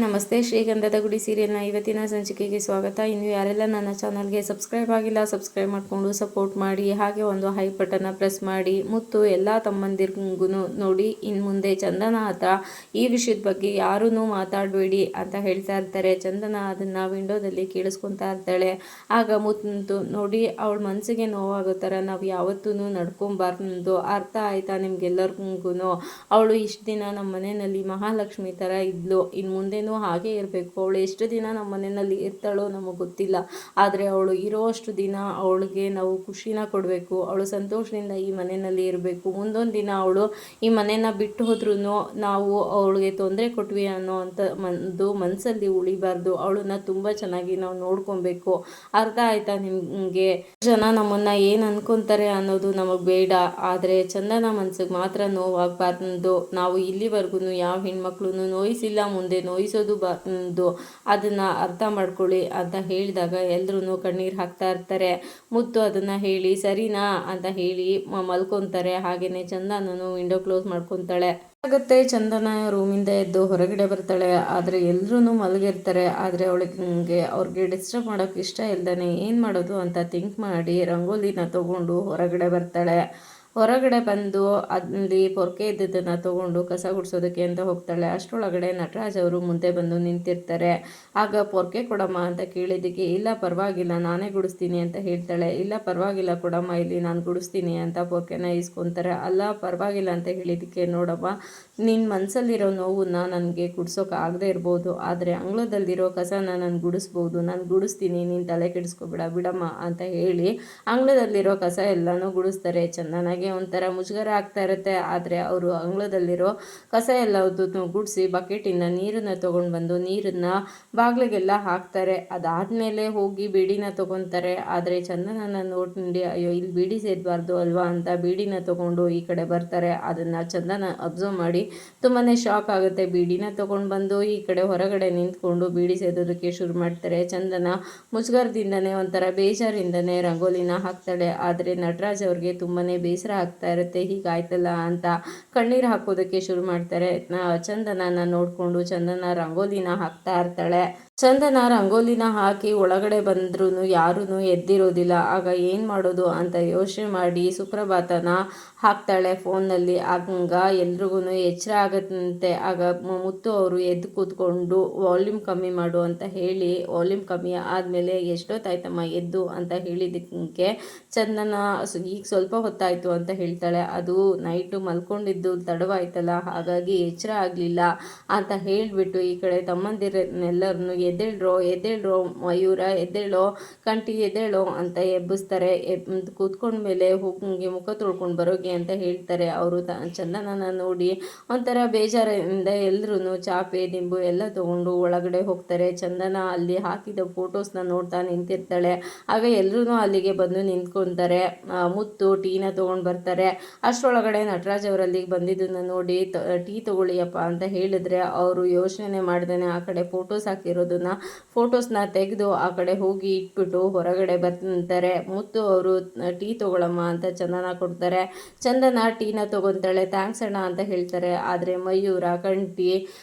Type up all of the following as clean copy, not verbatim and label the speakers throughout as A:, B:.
A: ನಮಸ್ತೆ. ಶ್ರೀಗಂಧದ ಗುಡಿ ಸೀರಿಯಲ್ನ ಇವತ್ತಿನ ಸಂಚಿಕೆಗೆ ಸ್ವಾಗತ. ಇನ್ನು ಯಾರೆಲ್ಲ ನನ್ನ ಚಾನಲ್ಗೆ ಸಬ್ಸ್ಕ್ರೈಬ್ ಆಗಿಲ್ಲ ಸಬ್ಸ್ಕ್ರೈಬ್ ಮಾಡಿಕೊಂಡು ಸಪೋರ್ಟ್ ಮಾಡಿ, ಹಾಗೆ ಒಂದು ಹೈ ಬಟನ್ನ ಪ್ರೆಸ್ ಮಾಡಿ. ಮುತ್ತು ಎಲ್ಲ ತಮ್ಮಂದಿರಿಗೂ ನೋಡಿ, ಇನ್ನು ಮುಂದೆ ಚಂದನ ಹತ್ರ ಈ ವಿಷಯದ ಬಗ್ಗೆ ಯಾರೂ ಮಾತಾಡಬೇಡಿ ಅಂತ ಹೇಳ್ತಾ ಇರ್ತಾರೆ. ಚಂದನ ಅದನ್ನು ವಿಂಡೋದಲ್ಲಿ ಕೇಳಿಸ್ಕೊತಾ ಇರ್ತಾಳೆ. ಆಗ ಮುತ್ತು ನೋಡಿ, ಅವಳ ಮನಸ್ಸಿಗೆ ನೋವಾಗೋ ಥರ ನಾವು ಯಾವತ್ತೂ ನಡ್ಕೊಬಾರ್ದು, ಅರ್ಥ ಆಯ್ತಾ ನಿಮ್ಗೆಲ್ಲರಿಗೂ? ಅವಳು ಇಷ್ಟು ದಿನ ನಮ್ಮ ಮನೆಯಲ್ಲಿ ಮಹಾಲಕ್ಷ್ಮಿ ಥರ ಇದ್ಲು, ಇನ್ನು ಮುಂದೆನೂ ಹಾಗೆ ಇರಬೇಕು. ಅವಳು ಎಷ್ಟು ದಿನ ನಮ್ಮ ಮನೆಯಲ್ಲಿ ಇರ್ತಾಳೋ ನಮಗೆ ಗೊತ್ತಿಲ್ಲ, ಆದರೆ ಅವಳು ಇರೋಷ್ಟು ದಿನ ಅವಳಿಗೆ ನಾವು ಖುಷಿನ ಕೊಡಬೇಕು, ಅವಳು ಸಂತೋಷದಿಂದ ಈ ಮನೆಯಲ್ಲಿ ಇರಬೇಕು. ಮುಂದೊಂದು ದಿನ ಅವಳು ಈ ಮನೆಯನ್ನು ಬಿಟ್ಟು ಹೋದ್ರೂ ನಾವು ಅವಳಿಗೆ ತೊಂದರೆ ಕೊಟ್ವಿ ಅನ್ನೋ ಅಂತ ಒಂದು ಮನಸ್ಸಲ್ಲಿ ಉಳಿಬಾರ್ದು. ಅವಳನ್ನ ತುಂಬ ಚೆನ್ನಾಗಿ ನಾವು ನೋಡ್ಕೊಬೇಕು. ಅರ್ಥ ಆಯ್ತಾ ನಿಮಗೆ? ಜನ ನಮ್ಮನ್ನು ಏನು ಅನ್ಕೊತಾರೆ ಅನ್ನೋದು ನಮಗೆ ಬೇಡ, ಆದರೆ ಚಂದನ ಮನಸ್ಸಿಗೆ ಮಾತ್ರ ನೋವಾಗಬಾರ್ದು. ನಾವು ಇಲ್ಲಿವರೆಗೂ ಯಾವ ಹೆಣ್ಮಕ್ಳು ನೋಯಿಸಿಲ್ಲ, ಮುಂದೆ ನೋಯಿಸೋದು ಬಾರ್ದು, ಅದನ್ನು ಅರ್ಥ ಮಾಡ್ಕೊಳ್ಳಿ ಅಂತ ಹೇಳಿದಾಗ ಎಲ್ಲರೂ ಕಣ್ಣೀರು ಹಾಕ್ತಾ ಇರ್ತಾರೆ. ಮುತ್ತು ಅದನ್ನು ಹೇಳಿ ಸರಿನಾ ಅಂತ ಹೇಳಿ ಮಲ್ಕೊತಾರೆ. ಹಾಗೆಯೇ ಚಂದನನು ವಿಂಡೋ ಕ್ಲೋಸ್ ಮಾಡ್ಕೊತಾಳೆ. ಆಗುತ್ತೆ, ಚಂದನ ರೂಮಿಂದ ಎದ್ದು ಹೊರಗಡೆ ಬರ್ತಾಳೆ. ಆದರೆ ಎಲ್ಲರೂ ಮಲಗಿರ್ತಾರೆ. ಆದರೆ ಅವ್ರಿಗೆ ಡಿಸ್ಟರ್ಬ್ ಮಾಡೋಕ್ಕೆ ಇಷ್ಟ ಇಲ್ದೇ ಏನು ಮಾಡೋದು ಅಂತ ಥಿಂಕ್ ಮಾಡಿ ರಂಗೋಲಿನ ತಗೊಂಡು ಹೊರಗಡೆ ಬರ್ತಾಳೆ. ಹೊರಗಡೆ ಬಂದು ಅಲ್ಲಿ ಪೊರ್ಕೆ ಇದ್ದಿದ್ದನ್ನು ತೊಗೊಂಡು ಕಸ ಗುಡಿಸೋದಕ್ಕೆ ಅಂತ ಹೋಗ್ತಾಳೆ. ಅಷ್ಟರೊಳಗಡೆ ನಟರಾಜ್ ಅವರು ಮುಂದೆ ಬಂದು ನಿಂತಿರ್ತಾರೆ. ಆಗ ಪೊರ್ಕೆ ಕೊಡಮ್ಮ ಅಂತ ಕೇಳಿದ್ದಕ್ಕೆ ಇಲ್ಲ ಪರವಾಗಿಲ್ಲ ನಾನೇ ಗುಡಿಸ್ತೀನಿ ಅಂತ ಹೇಳ್ತಾಳೆ. ಇಲ್ಲ ಪರವಾಗಿಲ್ಲ ಕೊಡಮ್ಮ, ಇಲ್ಲಿ ನಾನು ಗುಡಿಸ್ತೀನಿ ಅಂತ ಪೊರ್ಕೆನ ಇಸ್ಕೊತಾರೆ. ಅಲ್ಲ ಪರವಾಗಿಲ್ಲ ಅಂತ ಹೇಳಿದ್ದಕ್ಕೆ ನೋಡಮ್ಮ, ನಿನ್ನ ಮನಸ್ಸಲ್ಲಿರೋ ನೋವನ್ನ ನನಗೆ ಗುಡಿಸೋಕೆ ಆಗದೆ ಇರ್ಬೋದು, ಆದರೆ ಅಂಗಳದಲ್ಲಿರೋ ಕಸನ ನಾನು ಗುಡಿಸ್ಬೋದು, ನಾನು ಗುಡಿಸ್ತೀನಿ, ನೀನು ತಲೆ ಕೆಡಿಸ್ಕೊಬೇಡ ಬಿಡಮ್ಮ ಅಂತ ಹೇಳಿ ಅಂಗಳದಲ್ಲಿರೋ ಕಸ ಎಲ್ಲನೂ ಗುಡಿಸ್ತಾರೆ. ಚಂದನಾಗೆ ಒಂಥರ ಮುಜುಗರ ಆಗ್ತಾ ಇರುತ್ತೆ. ಆದರೆ ಅವರು ಅಂಗಳದಲ್ಲಿರೋ ಕಸ ಎಲ್ಲ ಗುಡಿಸಿ ಬಕೆಟಿಂದ ನೀರನ್ನು ತೊಗೊಂಡು ಬಂದು ನೀರನ್ನು ಬಾಗಿಲಿಗೆಲ್ಲ ಹಾಕ್ತಾರೆ. ಅದಾದಮೇಲೆ ಹೋಗಿ ಬೀಡಿನ ತೊಗೊತಾರೆ. ಆದರೆ ಚಂದನನ ನೋಡಿ ಅಯ್ಯೋ ಇಲ್ಲಿ ಬೀಡಿ ಸೇದಬಾರ್ದು ಅಲ್ವಾ ಅಂತ ಬೀಡಿನ ತೊಗೊಂಡು ಈ ಕಡೆ ಬರ್ತಾರೆ. ಅದನ್ನು ಚಂದನ ಅಬ್ಸರ್ವ್ ಮಾಡಿ ತುಂಬಾ ಶಾಕ್ ಆಗುತ್ತೆ. ಬೀಡಿನ ತೊಗೊಂಡು ಬಂದು ಈ ಕಡೆ ಹೊರಗಡೆ ನಿಂತ್ಕೊಂಡು ಬೀಡಿ ಸೇದೋದಕ್ಕೆ ಶುರು ಮಾಡ್ತಾರೆ. ಚಂದನ ಮುಜುಗರದಿಂದನೇ ಒಂಥರ ಬೇಜಾರಿಂದನೇ ರಂಗೋಲಿನ ಹಾಕ್ತಾಳೆ. ಆದರೆ ನಟರಾಜ್ ಅವ್ರಿಗೆ ತುಂಬಾ ಬೇಸರ ಆಗ್ತಾ ಇರುತ್ತೆ. ಹೀಗಾಯ್ತಲ್ಲ ಅಂತ ಕಣ್ಣೀರು ಹಾಕೋದಕ್ಕೆ ಶುರು ಮಾಡ್ತಾರೆ. ಚಂದನನ ನೋಡಿಕೊಂಡು ಚಂದನ ರಂಗೋಲಿನ ಹಾಕ್ತಾ ಇರ್ತಾಳೆ. ಚಂದನ ರಂಗೋಲಿನ ಹಾಕಿ ಒಳಗಡೆ ಬಂದ್ರೂ ಯಾರೂ ಎದ್ದಿರೋದಿಲ್ಲ. ಆಗ ಏನು ಮಾಡೋದು ಅಂತ ಯೋಚನೆ ಮಾಡಿ ಸುಪ್ರಭಾತನ ಹಾಕ್ತಾಳೆ ಫೋನ್ನಲ್ಲಿ. ಆಗ ಎಲ್ರಿಗೂ ಎಚ್ಚರ ಆಗುತ್ತಂತೆ. ಆಗ ಮುತ್ತು ಅವರು ಎದ್ದು ಕೂತ್ಕೊಂಡು ವಾಲ್ಯೂಮ್ ಕಮ್ಮಿ ಮಾಡು ಅಂತ ಹೇಳಿ ವಾಲ್ಯೂಮ್ ಕಮ್ಮಿ ಆದಮೇಲೆ ಎಷ್ಟೊತ್ತಾಯ್ತಮ್ಮ ಎದ್ದು ಅಂತ ಹೇಳಿದ್ದಕ್ಕೆ ಚಂದನ ಈಗ ಸ್ವಲ್ಪ ಹೊತ್ತಾಯಿತು ಅಂತ ಹೇಳ್ತಾಳೆ. ಅದು ನೈಟು ಮಲ್ಕೊಂಡಿದ್ದು ತಡವಾಯ್ತಲ್ಲ, ಹಾಗಾಗಿ ಎಚ್ಚರ ಆಗಲಿಲ್ಲ ಅಂತ ಹೇಳಿಬಿಟ್ಟು ಈ ಕಡೆ ತಮ್ಮಂದಿರನ್ನೆಲ್ಲರನ್ನು ಎದ್ದೇಳ್ರೋ ಮಯೂರ ಎದ್ದೇಳೋ, ಕಂಟಿ ಎದ್ದೇಳೋ ಅಂತ ಎಬ್ಬಿಸ್ತಾರೆ. ಕೂತ್ಕೊಂಡ್ಮೇಲೆ ಹೋಗಿ ಮುಖ ತೊಳ್ಕೊಂಡು ಬರೋಗೆ ಅಂತ ಹೇಳ್ತಾರೆ. ಅವರು ಚಂದನನ ನೋಡಿ ಒಂಥರ ಬೇಜಾರಿಂದ ಎಲ್ಲರೂ ಚಾಪೆ ದಿಂಬು ಎಲ್ಲ ತೊಗೊಂಡು ಒಳಗಡೆ ಹೋಗ್ತಾರೆ. ಚಂದನ ಅಲ್ಲಿ ಹಾಕಿದ ಫೋಟೋಸ್ನ ನೋಡ್ತಾ ನಿಂತಿರ್ತಾಳೆ. ಆಗ ಎಲ್ಲರೂ ಅಲ್ಲಿಗೆ ಬಂದು ನಿಂತ್ಕೊತಾರೆ. ಮುತ್ತು ಟೀನ ತೊಗೊಂಡು ಬರ್ತಾರೆ. ಅಷ್ಟರೊಳಗಡೆ ನಟರಾಜ್ ಅವರು ಅಲ್ಲಿಗೆ ಬಂದಿದ್ದನ್ನು ನೋಡಿ ಟೀ ತೊಗೊಳ್ಳಿಯಪ್ಪ ಅಂತ ಹೇಳಿದ್ರೆ ಅವರು ಯೋಚನೆ ಮಾಡ್ದೇನೆ ಆ ಕಡೆ ಫೋಟೋಸ್ ಹಾಕಿರೋದನ್ನ ಫೋಟೋಸ್ನ ತೆಗೆದು ಆ ಕಡೆ ಹೋಗಿ ಇಟ್ಬಿಟ್ಟು ಹೊರಗಡೆ ಬರ್ತಾರೆ. ಮುತ್ತು ಅವರು ಟೀ ತೊಗೊಳಮ್ಮ ಅಂತ ಚಂದನ ಕೊಡ್ತಾರೆ. ಚಂದನ ಟೀನ ತೊಗೊತಾಳೆ. ಥ್ಯಾಂಕ್ಸ್ ಅಣ್ಣ ಅಂತ ಹೇಳ್ತಾರೆ. ಆದರೆ ಮಯೂರ, ಕಂಟಿ,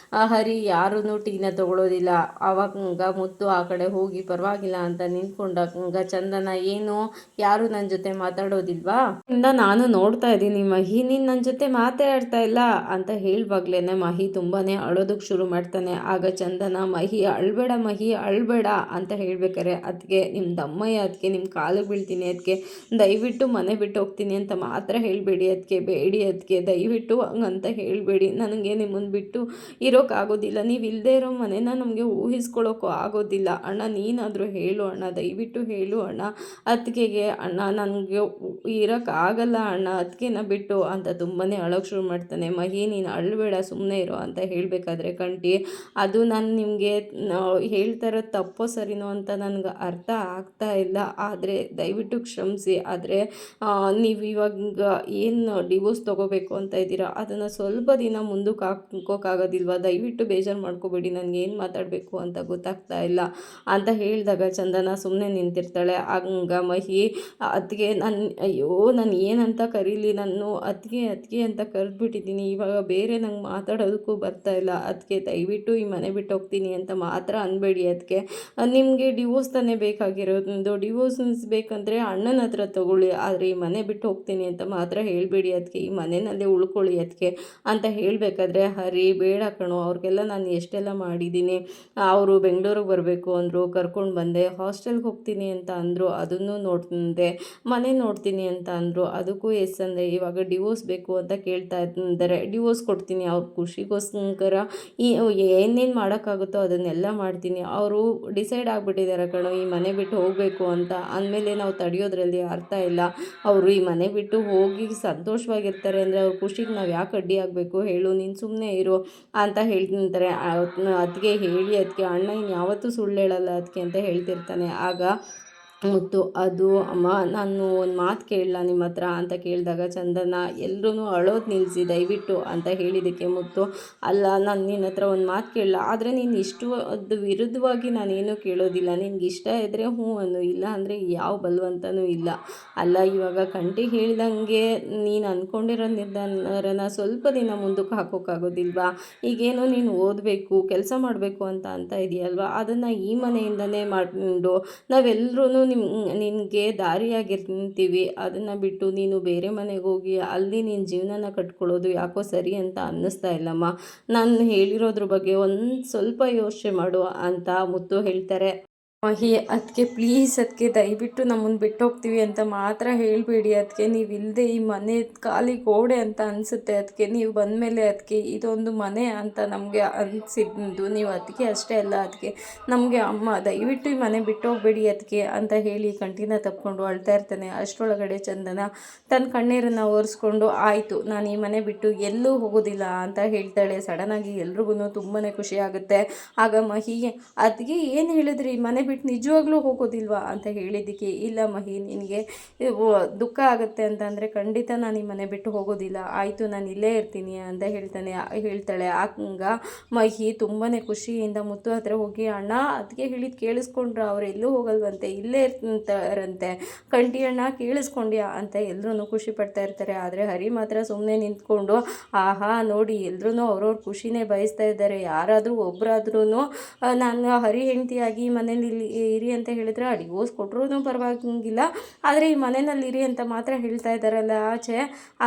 A: ಹರಿ ಯಾರೂ ಟೀನ ತೊಗೊಳೋದಿಲ್ಲ. ಆವಾಗ ಮುತ್ತು ಆ ಕಡೆ ಹೋಗಿ ಪರವಾಗಿಲ್ಲ ಅಂತ ನಿಂತ್ಕೊಂಡಾಗ ಚಂದನ ಏನು ಯಾರು ನನ್ನ ಜೊತೆ ಮಾತಾಡೋದಿಲ್ವಾ ಇಂದ ನಾನು ನೋಡ್ತಾ ಇದ್ದೀನಿ ಮಹಿ, ನೀನು ನನ್ನ ಜೊತೆ ಮಾತಾಡ್ತಾ ಇಲ್ಲ ಅಂತ ಹೇಳುವಾಗ್ಲೇನೆ ಮಹಿ ತುಂಬಾ ಅಳೋದಕ್ಕೆ ಶುರು ಮಾಡ್ತಾನೆ. ಆಗ ಚಂದನ ಮಹಿ ಅಳ್ಬೇಡ ಮಹಿ ಅಳ್ಬೇಡ ಅಂತ ಹೇಳ್ಬೇಕಾರೆ ಅದಕ್ಕೆ ನಿಮ್ಮ ದಮ್ಮಯ್ಯ ಅದಕ್ಕೆ ನಿಮ್ಮ ಕಾಲಿಗೆ ಬೀಳ್ತೀನಿ, ಅದಕ್ಕೆ ದಯವಿಟ್ಟು ಮನೆ ಬಿಟ್ಟು ಹೋಗ್ತೀನಿ ಅಂತ ಮಾತ್ರ ಹೇಳಬೇಡಿ, ಅದಕ್ಕೆ ಬೇಡಿ, ಅದಕ್ಕೆ ದಯವಿಟ್ಟು ಹಂಗಂತ ಹೇಳಬೇಡಿ, ನನಗೆ ನಿಮ್ಮನ್ನು ಬಿಟ್ಟು ಇರೋಕ್ಕಾಗೋದಿಲ್ಲ, ನೀವು ಇಲ್ಲದೆ ಇರೋ ಮನೆನ ನಮಗೆ ಊಹಿಸ್ಕೊಳ್ಳೋಕ್ಕೂ ಆಗೋದಿಲ್ಲ ಅಣ್ಣ, ನೀನಾದರೂ ಹೇಳು ಅಣ್ಣ, ದಯವಿಟ್ಟು ಹೇಳು ಅಣ್ಣ, ಅದಕ್ಕೆ ಅಣ್ಣ ನನಗೆ ಇರೋಕ್ಕಾಗಲ್ಲ ಅಣ್ಣ ಅದಕ್ಕೆನ ಬಿಟ್ಟು ಅಂತ ತುಂಬಾ ಅಳೋಕ್ಕೆ ಶುರು ಮಾಡ್ತಾನೆ. ಮಹಿ ನೀನು ಅಳ್ಬೇಡ ಸುಮ್ಮನೆ ಇರೋ ಅಂತ ಹೇಳಬೇಕಾದ್ರೆ ಕಂಟಿ ಅದು ನಾನು ನಿಮಗೆ ಹೇಳ್ತಾ ಇರೋದು ತಪ್ಪೋ ಸರಿನೋ ಅಂತ ನನಗೆ ಅರ್ಥ ಆಗ್ತಾ ಇಲ್ಲ, ಆದರೆ ದಯವಿಟ್ಟು ಕ್ಷಮಿಸಿ, ಆದರೆ ನೀವು ಇವಾಗ ಏನು ಡಿವೋರ್ಸ್ ತೊಗೋಬೇಕು ಅಂತ ಇದ್ದೀರಾ ಅದನ್ನು ಸ್ವಲ್ಪ ದಿನ ಮುಂದಕ್ಕೆ ಹಾಕೋಕ್ಕಾಗೋದಿಲ್ವಾ, ದಯವಿಟ್ಟು ಬೇಜಾರು ಮಾಡ್ಕೋಬೇಡಿ, ನನಗೆ ಏನು ಮಾತಾಡಬೇಕು ಅಂತ ಗೊತ್ತಾಗ್ತಾ ಇಲ್ಲ ಅಂತ ಹೇಳಿದಾಗ ಚಂದನ ಸುಮ್ಮನೆ ನಿಂತಿರ್ತಾಳೆ. ಆಗ ಮಹಿ ಅದಕ್ಕೆ ಅಯ್ಯೋ ನಾನು ಏನಂತ ಅಂತ ಕರೀಲಿ, ನಾನು ಅತ್ತಿಗೆ ಅತ್ತಿಗೆ ಅಂತ ಕರೆದ್ಬಿಟ್ಟಿದ್ದೀನಿ. ಇವಾಗ ಬೇರೆ ನಂಗೆ ಮಾತಾಡೋದಕ್ಕೂ ಬರ್ತಾ ಇಲ್ಲ. ಅದಕ್ಕೆ ದಯವಿಟ್ಟು ಈ ಮನೆ ಬಿಟ್ಟು ಹೋಗ್ತೀನಿ ಅಂತ ಮಾತ್ರ ಅನ್ಬೇಡಿ. ಅದಕ್ಕೆ ನಿಮಗೆ ಡಿವೋರ್ಸ್ ತಾನೇ ಬೇಕಾಗಿರೋದು. ಡಿವೋರ್ಸ್ ಬೇಕಂದರೆ ಅಣ್ಣನ ಹತ್ರ ತಗೊಳ್ಳಿ, ಆದರೆ ಈ ಮನೆ ಬಿಟ್ಟು ಹೋಗ್ತೀನಿ ಅಂತ ಮಾತ್ರ ಹೇಳಬೇಡಿ. ಅದಕ್ಕೆ ಈ ಮನೆಯಲ್ಲೇ ಉಳ್ಕೊಳ್ಳಿ ಅದಕ್ಕೆ ಅಂತ ಹೇಳಬೇಕಾದ್ರೆ, ಹರಿ ಬೇಡ ಕಣೋ, ಅವ್ರಿಗೆಲ್ಲ ನಾನು ಎಷ್ಟೆಲ್ಲ ಮಾಡಿದ್ದೀನಿ. ಅವರು ಬೆಂಗಳೂರಿಗೆ ಬರಬೇಕು ಅಂದರು, ಕರ್ಕೊಂಡು ಬಂದೆ. ಹಾಸ್ಟೆಲ್ಗೆ ಹೋಗ್ತೀನಿ ಅಂತ ಅಂದರು, ಅದನ್ನು ನೋಡಿದೆ. ಮನೆ ನೋಡ್ತೀನಿ ಅಂತ ಅಂದರು, ಅದಕ್ಕೂ ಎಸ್ ಅಂದೆ. ಇವಾಗ ಡಿವೋರ್ಸ್ ಬೇಕು ಅಂತ ಕೇಳ್ತಾ ಇದ್ದಾರೆ. ಡಿವೋರ್ಸ್ ಕೊಡ್ತೀನಿ ಅವ್ರ ಖುಷಿಗೋಸ್ಕರ. ಈ ಏನೇನು ಮಾಡೋಕ್ಕಾಗುತ್ತೋ ಅದನ್ನೆಲ್ಲ ಮಾಡ್ತೀನಿ. ಅವರು ಡಿಸೈಡ್ ಆಗಿಬಿಟ್ಟಿದ್ದಾರೆ ಕಣೋ ಈ ಮನೆ ಬಿಟ್ಟು ಹೋಗಬೇಕು ಅಂತ. ಅಂದಮೇಲೆ ನಾವು ತಡೆಯೋದ್ರಲ್ಲಿ ಅರ್ಥ ಇಲ್ಲ. ಅವರು ಈ ಮನೆ ಬಿಟ್ಟು ಹೋಗಿ ಸಂತೋಷವಾಗಿರ್ತಾರೆ ಅಂದರೆ ಅವ್ರ ಖುಷಿಗೆ ನಾವು ಯಾಕೆ ಅಡ್ಡಿ ಆಗಬೇಕು ಹೇಳು, ನೀನು ಸುಮ್ಮನೆ ಇರು ಅಂತ ಹೇಳ್ತಿರ್ತಾರೆ. ಅದಕ್ಕೆ ಹೇಳಿ ಅದಕ್ಕೆ ಅಣ್ಣ ಇನ್ನು ಯಾವತ್ತೂ ಸುಳ್ಳು ಹೇಳಲ್ಲ ಅದಕ್ಕೆ ಅಂತ ಹೇಳ್ತಿರ್ತಾನೆ. ಆಗ ಮುತ್ತು ಅದು ಅಮ್ಮ ನಾನು ಒಂದು ಮಾತು ಕೇಳಲ್ಲ ನಿಮ್ಮ ಹತ್ರ ಅಂತ ಕೇಳಿದಾಗ ಚಂದನ ಎಲ್ಲರೂ ಅಳೋದು ನಿಲ್ಲಿಸಿ ದಯವಿಟ್ಟು ಅಂತ ಹೇಳಿದ್ದಕ್ಕೆ ಮುತ್ತು, ಅಲ್ಲ ನಾನು ನಿನ್ನ ಹತ್ರ ಒಂದು ಮಾತು ಕೇಳಲ್ಲ, ಆದರೆ ನೀನು ಇಷ್ಟು ಅದು ವಿರುದ್ಧವಾಗಿ ನಾನೇನು ಕೇಳೋದಿಲ್ಲ. ನಿನ್ಗೆ ಇಷ್ಟ ಇದ್ದರೆ ಹ್ಞೂ ಅನ್ನು, ಇಲ್ಲ ಅಂದರೆ ಯಾವ ಬಲವಂತನೂ ಇಲ್ಲ. ಅಲ್ಲ ಇವಾಗ ಕಂಟಿ ಹೇಳ್ದಂಗೆ ನೀನು ಅಂದ್ಕೊಂಡಿರೋ ನಿರ್ಧಾರನ ಸ್ವಲ್ಪ ದಿನ ಮುಂದಕ್ಕೆ ಹಾಕೋಕ್ಕಾಗೋದಿಲ್ವಾ? ಈಗೇನೋ ನೀನು ಓದಬೇಕು ಕೆಲಸ ಮಾಡಬೇಕು ಅಂತ ಇದೆಯಲ್ವಾ, ಅದನ್ನು ಈ ಮನೆಯಿಂದನೇ ಮಾಡಿಕೊಂಡು ನಾವೆಲ್ಲರೂ ನಿನಗೆ ದಾರಿಯಾಗಿರ್ತೀವಿ. ಅದನ್ನು ಬಿಟ್ಟು ನೀನು ಬೇರೆ ಮನೆಗೆ ಹೋಗಿ ಅಲ್ಲಿ ನಿನ್ನ ಜೀವನನ ಕಟ್ಕೊಳ್ಳೋದು ಯಾಕೋ ಸರಿ ಅಂತ ಅನ್ನಿಸ್ತಾ ಇಲ್ಲಮ್ಮ. ನಾನು ಹೇಳಿರೋದ್ರ ಬಗ್ಗೆ ಒಂದು ಸ್ವಲ್ಪ ಯೋಚನೆ ಮಾಡು ಅಂತ ಮುತ್ತು ಹೇಳ್ತಾರೆ. ಅದಕ್ಕೆ ಪ್ಲೀಸ್ ಅದಕ್ಕೆ ದಯವಿಟ್ಟು ನಮ್ಮನ್ನು ಬಿಟ್ಟು ಹೋಗ್ತೀವಿ ಅಂತ ಮಾತ್ರ ಹೇಳಬೇಡಿ. ಅದಕ್ಕೆ ನೀವು ಇಲ್ಲದೆ ಈ ಮನೆ ಖಾಲಿ ಗೋಡೆ ಅಂತ ಅನಿಸುತ್ತೆ. ಅದಕ್ಕೆ ನೀವು ಬಂದಮೇಲೆ ಅದಕ್ಕೆ ಇದೊಂದು ಮನೆ ಅಂತ ನಮಗೆ ಅನಿಸಿದ್ದು ನೀವು ಅದಕ್ಕೆ ಅಷ್ಟೇ ಅಲ್ಲ. ಅದಕ್ಕೆ ನಮಗೆ ಅಮ್ಮ ದಯವಿಟ್ಟು ಈ ಮನೆ ಬಿಟ್ಟು ಹೋಗಬೇಡಿ ಅದಕ್ಕೆ ಅಂತ ಹೇಳಿ ಕಂಟಿನ ತಪ್ಪಿಕೊಂಡು ಅಳ್ತಾ ಇರ್ತಾನೆ. ಅಷ್ಟರೊಳಗಡೆ ಚಂದನ ತನ್ನ ಕಣ್ಣೀರನ್ನು ಒರೆಸ್ಕೊಂಡು ಆಯಿತು ನಾನು ಈ ಮನೆ ಬಿಟ್ಟು ಎಲ್ಲೂ ಹೋಗೋದಿಲ್ಲ ಅಂತ ಹೇಳ್ತಾಳೆ. ಸಡನ್ನಾಗಿ ಎಲ್ರಿಗೂ ತುಂಬಾ ಖುಷಿ ಆಗುತ್ತೆ. ಆಗ ಮಹಿ ಅದಕ್ಕೆ ಏನು ಹೇಳಿದ್ರಿ ಮನೆ ಬಿಟ್ಟು ನಿಜವಾಗ್ಲೂ ಹೋಗೋದಿಲ್ವಾ ಅಂತ ಹೇಳಿದ್ದಕ್ಕೆ, ಇಲ್ಲ ಮಹಿ ನಿನಗೆ ದುಃಖ ಆಗುತ್ತೆ ಅಂತಂದರೆ ಖಂಡಿತ ನಾನು ಈ ಮನೆ ಬಿಟ್ಟು ಹೋಗೋದಿಲ್ಲ, ಆಯಿತು ನಾನು ಇಲ್ಲೇ ಇರ್ತೀನಿ ಅಂತ ಹೇಳ್ತಾಳೆ. ಆಗ ಮಹಿ ತುಂಬಾ ಖುಷಿಯಿಂದ ಮುತ್ತು ಹತ್ರ ಹೋಗಿ, ಅಣ್ಣ ಅದಕ್ಕೆ ಹೇಳಿದ್ದು ಕೇಳಿಸ್ಕೊಂಡ್ರ, ಅವ್ರು ಎಲ್ಲೂ ಹೋಗಲ್ವಂತೆ ಇಲ್ಲೇ ಇರ್ತಾರಂತೆ, ಕಂಟಿ ಅಣ್ಣ ಕೇಳಿಸ್ಕೊಂಡ್ಯಾ ಅಂತ ಎಲ್ಲರೂ ಖುಷಿ ಪಡ್ತಾ ಇರ್ತಾರೆ. ಆದರೆ ಹರಿ ಮಾತ್ರ ಸುಮ್ಮನೆ ನಿಂತ್ಕೊಂಡು ಆಹಾ ನೋಡಿ ಎಲ್ಲರೂ ಅವ್ರವ್ರ ಖುಷಿನೇ ಬಯಸ್ತಾ ಇದ್ದಾರೆ. ಯಾರಾದರೂ ಒಬ್ಬರಾದ್ರೂ ನಾನು ಹರಿ ಹೆಂಡತಿಯಾಗಿ ಮನೇಲಿ ಇರಿ ಅಂತ ಹೇಳಿದ್ರೆ ಡಿವೋರ್ಸ್ ಕೊಟ್ಟರು ಪರವಾಗಿಲ್ಲ, ಆದರೆ ಈ ಮನೆಯಲ್ಲಿ ಇರಿ ಅಂತ ಮಾತ್ರ ಹೇಳ್ತಾ ಇದ್ದಾರಲ್ಲ ಆಚೆ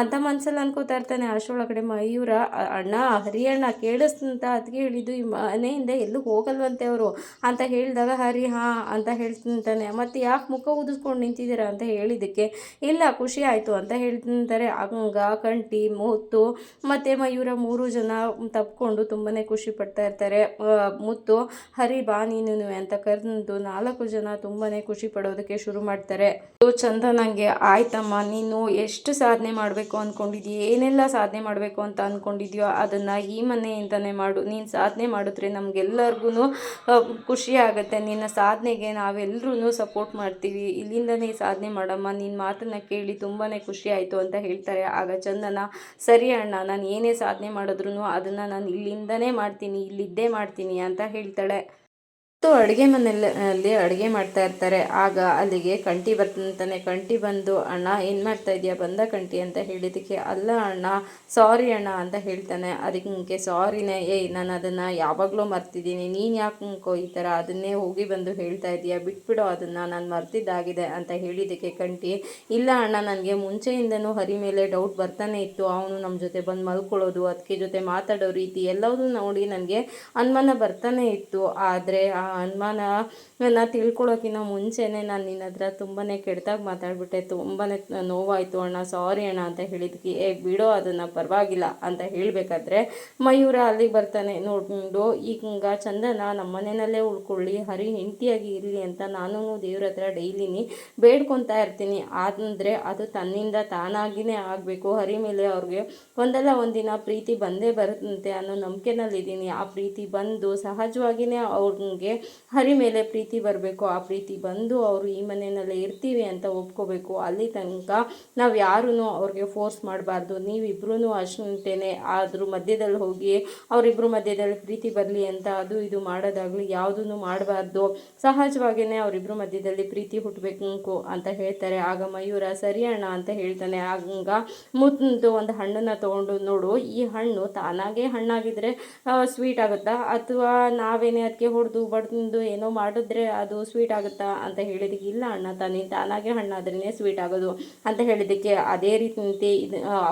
A: ಅಂತ ಮನಸ್ಸಲ್ಲಿ ಅನ್ಕೋತಾ ಇರ್ತಾನೆ. ಅಷ್ಟರೊಳಗಡೆ ಮಯೂರ ಅಣ್ಣ ಹರಿಯಣ್ಣ ಕೇಳಿಸ್ತಂತ ಅದಕ್ಕೆ ಹೇಳಿದ್ದು ಈ ಮನೆಯಿಂದ ಎಲ್ಲೂ ಹೋಗಲ್ವಂತೆ ಅವರು ಅಂತ ಹೇಳಿದಾಗ ಹರಿ ಹಾಂ ಅಂತ ಹೇಳ್ತಿಂತಾನೆ. ಮತ್ತು ಯಾಕೆ ಮುಖ ಉದಿಸ್ಕೊಂಡು ನಿಂತಿದ್ದೀರಾ ಅಂತ ಹೇಳಿದ್ದಕ್ಕೆ, ಇಲ್ಲ ಖುಷಿ ಆಯಿತು ಅಂತ ಹೇಳ್ತಿಂತಾರೆ. ಹಂಗ ಕಂಟಿ ಮುತ್ತು ಮತ್ತು ಮಯೂರ 3 ಜನ ತಪ್ಕೊಂಡು ತುಂಬಾ ಖುಷಿ ಪಡ್ತಾ ಇರ್ತಾರೆ. ಮುತ್ತು ಹರಿ ಬಾ ನೀನು ಅಂತ ಕರೆದು 4 ಜನ ತುಂಬಾ ಖುಷಿ ಪಡೋದಕ್ಕೆ ಶುರು ಮಾಡ್ತಾರೆ. ಚಂದನಂಗೆ ಆಯ್ತಮ್ಮ ನೀನು ಎಷ್ಟು ಸಾಧನೆ ಮಾಡಬೇಕು ಅಂದ್ಕೊಂಡಿದ್ಯೋ, ಏನೆಲ್ಲ ಸಾಧನೆ ಮಾಡಬೇಕು ಅಂತ ಅಂದ್ಕೊಂಡಿದ್ಯೋ ಅದನ್ನು ಈ ಮನೆಯಿಂದನೇ ಮಾಡು. ನೀನು ಸಾಧನೆ ಮಾಡಿದ್ರೆ ನಮಗೆಲ್ಲರಿಗೂ ಖುಷಿ ಆಗುತ್ತೆ. ನಿನ್ನ ಸಾಧನೆಗೆ ನಾವೆಲ್ಲರೂ ಸಪೋರ್ಟ್ ಮಾಡ್ತೀವಿ. ಇಲ್ಲಿಂದನೇ ಸಾಧನೆ ಮಾಡಮ್ಮ, ನಿನ್ನ ಮಾತನ್ನು ಕೇಳಿ ತುಂಬಾ ಖುಷಿ ಆಯಿತು ಅಂತ ಹೇಳ್ತಾರೆ. ಆಗ ಚಂದನ ಸರಿ ಅಣ್ಣ ನಾನು ಏನೇ ಸಾಧನೆ ಮಾಡಿದ್ರು ಅದನ್ನು ನಾನು ಇಲ್ಲಿಂದನೇ ಮಾಡ್ತೀನಿ, ಇಲ್ಲಿದ್ದೇ ಮಾಡ್ತೀನಿ ಅಂತ ಹೇಳ್ತಾಳೆ. ಅಡುಗೆ ಮನೆಯಲ್ಲಿ ಅಡುಗೆ ಮಾಡ್ತಾ ಇರ್ತಾರೆ. ಆಗ ಅಲ್ಲಿಗೆ ಕಂಟಿ ಬರ್ತಾನೆ. ಕಂಟಿ ಬಂದು ಅಣ್ಣ ಏನು ಮಾಡ್ತಾ ಇದೆಯಾ ಬಂದ ಕಂಟಿ ಅಂತ ಹೇಳಿದ್ದಕ್ಕೆ, ಅಲ್ಲ ಅಣ್ಣ ಸಾರಿ ಅಣ್ಣ ಅಂತ ಹೇಳ್ತಾನೆ. ಅದಕ್ಕೆ ಸಾರಿನೇ ನಾನು ಅದನ್ನು ಯಾವಾಗಲೂ ಮರ್ತಿದ್ದೀನಿ, ನೀನು ಯಾಕೆ ಈ ಥರ ಅದನ್ನೇ ಹೋಗಿ ಬಂದು ಹೇಳ್ತಾ ಇದೆಯಾ, ಬಿಟ್ಬಿಡೋ ಅದನ್ನು ನಾನು ಮರ್ತಿದ್ದಾಗಿದೆ ಅಂತ ಹೇಳಿದ್ದಕ್ಕೆ ಕಂಟಿ, ಇಲ್ಲ ಅಣ್ಣ ನನಗೆ ಮುಂಚೆಯಿಂದನೂ ಹರಿ ಮೇಲೆ ಡೌಟ್ ಬರ್ತಾನೆ ಇತ್ತು. ಅವನು ನಮ್ಮ ಜೊತೆ ಬಂದು ಮಲ್ಕೊಳ್ಳೋದು, ಅದಕ್ಕೆ ಜೊತೆ ಮಾತಾಡೋ ರೀತಿ ಎಲ್ಲವೂ ನೋಡಿ ನನಗೆ ಅನುಮಾನ ಬರ್ತಾನೆ ಇತ್ತು. ಆದರೆ ಅನುಮಾನ ತಿಳ್ಕೊಳ್ಳೋಕ್ಕಿಂತ ಮುಂಚೆನೇ ನಾನು ನಿನ್ನ ಹತ್ರ ತುಂಬಾ ಕೆಟ್ಟದಾಗಿ ಮಾತಾಡ್ಬಿಟ್ಟೆ, ತುಂಬಾ ನೋವಾಯಿತು ಅಣ್ಣ ಸಾರಿ ಅಣ್ಣ ಅಂತ ಹೇಳಿದ್ವಿ. ಬಿಡೋ ಅದನ್ನು ಪರವಾಗಿಲ್ಲ ಅಂತ ಹೇಳಬೇಕಾದ್ರೆ ಮಯೂರ ಅಲ್ಲಿಗೆ ಬರ್ತಾನೆ. ನೋಡಿಕೊಂಡು ಈಗ ಚಂದನ ನಮ್ಮ ಮನೆಯಲ್ಲೇ ಉಳ್ಕೊಳ್ಳಿ, ಹರಿ ಹೆಂಡತಿಯಾಗಿ ಇರಲಿ ಅಂತ ನಾನು ದೇವ್ರ ಹತ್ರ ಡೈಲಿನಿ ಬೇಡ್ಕೊತಾ ಇರ್ತೀನಿ. ಆದರೆ ಅದು ತನ್ನಿಂದ ತಾನಾಗಿಯೇ ಆಗಬೇಕು. ಹರಿ ಮೇಲೆ ಅವ್ರಿಗೆ ಒಂದಲ್ಲ ಒಂದಿನ ಪ್ರೀತಿ ಬಂದೇ ಬರುತ್ತೆ ಅನ್ನೋ ನಂಬಿಕೆನಲ್ಲಿದ್ದೀನಿ. ಆ ಪ್ರೀತಿ ಬಂದು ಸಹಜವಾಗಿಯೇ ಅವ್ರಿಗೆ ಹರಿ ಮೇಲೆ ಪ್ರೀತಿ ಬರಬೇಕು. ಆ ಪ್ರೀತಿ ಬಂದು ಅವರು ಈ ಮನೆಯಲ್ಲೇ ಇರ್ತೀವಿ ಅಂತ ಒಪ್ಕೋಬೇಕು. ಅಲ್ಲಿ ತನಕ ನಾವು ಯಾರೂ ಅವ್ರಿಗೆ ಫೋರ್ಸ್ ಮಾಡಬಾರ್ದು. ನೀವಿಬ್ರೂ ಅಷ್ಟೇನೆ ಅದ್ರ ಮಧ್ಯದಲ್ಲಿ ಹೋಗಿ ಅವರಿಬ್ಬರು ಮಧ್ಯದಲ್ಲಿ ಪ್ರೀತಿ ಬರಲಿ ಅಂತ ಅದು ಇದು ಮಾಡೋದಾಗಲಿ ಯಾವುದೂ ಮಾಡಬಾರ್ದು. ಸಹಜವಾಗಿಯೇ ಅವರಿಬ್ಬರು ಮಧ್ಯದಲ್ಲಿ ಪ್ರೀತಿ ಹುಟ್ಟಬೇಕು ಅಂತ ಹೇಳ್ತಾರೆ. ಆಗ ಮಯೂರ ಸರಿ ಅಣ್ಣ ಅಂತ ಹೇಳ್ತಾನೆ. ಆಗ ಮುದ್ದು ಒಂದು ಹಣ್ಣನ್ನು ತೊಗೊಂಡು, ನೋಡು ಈ ಹಣ್ಣು ತಾನಾಗೇ ಹಣ್ಣಾಗಿದ್ದರೆ ಸ್ವೀಟ್ ಆಗುತ್ತಾ, ಅಥವಾ ನಾವೇನೇ ಅದಕ್ಕೆ ಹೊಡೆದು ಬಡ್ದು ಏನೋ ಮಾಡಿದ್ರೆ ಅದು ಸ್ವೀಟ್ ಆಗುತ್ತಾ ಅಂತ ಹೇಳಿದಕ್ಕೆ, ಇಲ್ಲ ಅಣ್ಣ ತಾನಾಗೆ ಹಣ್ಣಾದ್ರೇ ಸ್ವೀಟ್ ಆಗೋದು ಅಂತ ಹೇಳಿದ್ದಕ್ಕೆ, ಅದೇ ರೀತಿ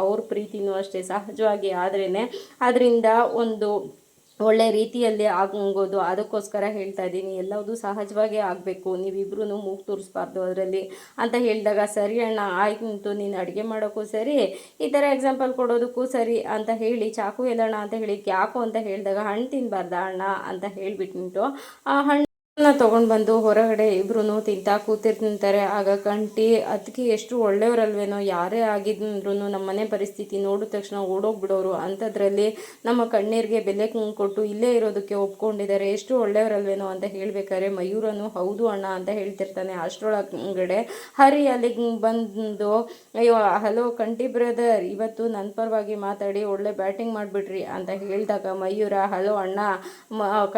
A: ಅವ್ರ ಪ್ರೀತಿನೂ ಅಷ್ಟೇ ಸಹಜವಾಗಿ ಆದ್ರೇ ಅದರಿಂದ ಒಂದು ಒಳ್ಳೆ ರೀತಿಯಲ್ಲಿ ಆಗೋದು. ಅದಕ್ಕೋಸ್ಕರ ಹೇಳ್ತಾ ಇದ್ದೀನಿ, ಎಲ್ಲವೂ ಸಹಜವಾಗಿ ಆಗಬೇಕು, ನೀವಿಬ್ರೂ ಮೂಗು ತೋರಿಸ್ಬಾರ್ದು ಅದರಲ್ಲಿ ಅಂತ ಹೇಳಿದಾಗ, ಸರಿ ಅಣ್ಣ ಆಯ್ತು, ನೀನು ಅಡುಗೆ ಮಾಡೋಕ್ಕೂ ಸರಿ, ಈ ಥರ ಎಕ್ಸಾಂಪಲ್ ಕೊಡೋದಕ್ಕೂ ಸರಿ ಅಂತ ಹೇಳಿ ಚಾಕು ಎಲ್ಲೋಣ ಅಂತ ಹೇಳಿ, ಯಾಕೋ ಅಂತ ಹೇಳಿದಾಗ, ಹಣ್ಣು ತಿನ್ನಬಾರ್ದಾ ಅಣ್ಣ ಅಂತ ಹೇಳಿಬಿಟ್ಟು ಆ ಹಣ್ಣು ತೊಗೊಂಡು ಬಂದು ಹೊರಗಡೆ ಇಬ್ರು ತಿಂತಾ ಕೂತಿರ್ತಾರೆ. ಆಗ ಕಂಟಿ ಅದಕ್ಕೆ ಎಷ್ಟು ಒಳ್ಳೆಯವರಲ್ವೇನೋ, ಯಾರೇ ಆಗಿದ್ರು ನಮ್ಮ ಮನೆ ಪರಿಸ್ಥಿತಿ ನೋಡಿದ ತಕ್ಷಣ ಓಡೋಗ್ಬಿಡೋರು, ಅಂಥದ್ರಲ್ಲಿ ನಮ್ಮ ಕಣ್ಣೀರಿಗೆ ಬೆಲೆ ಕೊಟ್ಟು ಇಲ್ಲೇ ಇರೋದಕ್ಕೆ ಒಪ್ಕೊಂಡಿದ್ದಾರೆ, ಎಷ್ಟು ಒಳ್ಳೆಯವರಲ್ವೇನೋ ಅಂತ ಹೇಳ್ಬೇಕಾದ್ರೆ ಮಯೂರನು ಹೌದು ಅಣ್ಣ ಅಂತ ಹೇಳ್ತಿರ್ತಾನೆ. ಅಷ್ಟರೊಳಗಡೆ ಹರಿ ಅಲ್ಲಿಗೆ ಬಂದು, ಅಯ್ಯೋ ಹಲೋ ಕಂಟಿ ಬ್ರದರ್, ಇವತ್ತು ನನ್ನ ಪರವಾಗಿ ಮಾತಾಡಿ ಒಳ್ಳೆ ಬ್ಯಾಟಿಂಗ್ ಮಾಡಿಬಿಟ್ರಿ ಅಂತ ಹೇಳಿದಾಗ ಮಯೂರ, ಹಲೋ ಅಣ್ಣ,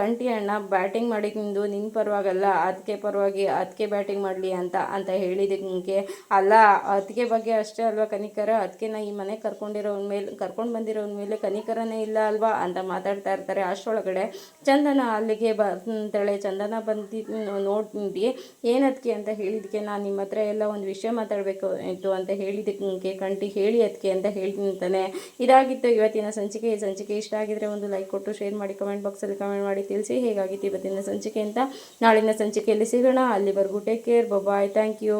A: ಕಂಟಿ ಅಣ್ಣ ಬ್ಯಾಟಿಂಗ್ ಮಾಡಿದ್ದು ನಿನ್ನ ಪರವಾಗಲ್ಲ, ಅದಕ್ಕೆ ಪರವಾಗಿ ಅದಕ್ಕೆ ಬ್ಯಾಟಿಂಗ್ ಮಾಡಲಿ ಅಂತ ಹೇಳಿದ್ದಕ್ಕೆ, ಅಲ್ಲ ಅದಕ್ಕೆ ಬಗ್ಗೆ ಅಷ್ಟೇ ಅಲ್ವಾ ಕನಿಕರ, ಅದಕ್ಕೆ ನಾ ಈ ಮನೆ ಕರ್ಕೊಂಡು ಬಂದಿರೋನ ಮೇಲೆ ಕನಿಕರನೇ ಇಲ್ಲ ಅಲ್ವಾ ಅಂತ ಮಾತಾಡ್ತಾ ಇರ್ತಾರೆ. ಅಷ್ಟರೊಳಗಡೆ ಚಂದನ ಅಲ್ಲಿಗೆ ಬರ್ತಾಳೆ. ಚಂದನ ನೋಡಿ ಏನದಕ್ಕೆ ಅಂತ ಹೇಳಿದಕ್ಕೆ, ನಾನು ನಿಮ್ಮ ಹತ್ರ ಎಲ್ಲ ಒಂದು ವಿಷಯ ಮಾತಾಡಬೇಕು ಇತ್ತು ಅಂತ ಹೇಳಿದ್ದಕ್ಕೆ ಕಂಟಿ, ಹೇಳಿ ಅದಕ್ಕೆ ಅಂತ ಹೇಳ್ತಾನೆ. ಇದಾಗಿತ್ತು ಇವತ್ತಿನ ಸಂಚಿಕೆ. ಈ ಸಂಚಿಕೆ ಇಷ್ಟ ಆಗಿದ್ರೆ ಒಂದು ಲೈಕ್ ಕೊಟ್ಟು ಶೇರ್ ಮಾಡಿ, ಕಮೆಂಟ್ ಬಾಕ್ಸಲ್ಲಿ ಕಮೆಂಟ್ ಮಾಡಿ ತಿಳಿಸಿ ಹೇಗಾಗಿತ್ತು ಇವತ್ತಿನ ಸಂಚಿಕೆ ಅಂತ. ನಾಳಿನ ಸಂಚಿಕೆಯಲ್ಲಿ ಸಿಗೋಣ. ಅಲ್ಲಿವರೆಗೂ take care, bye, thank you.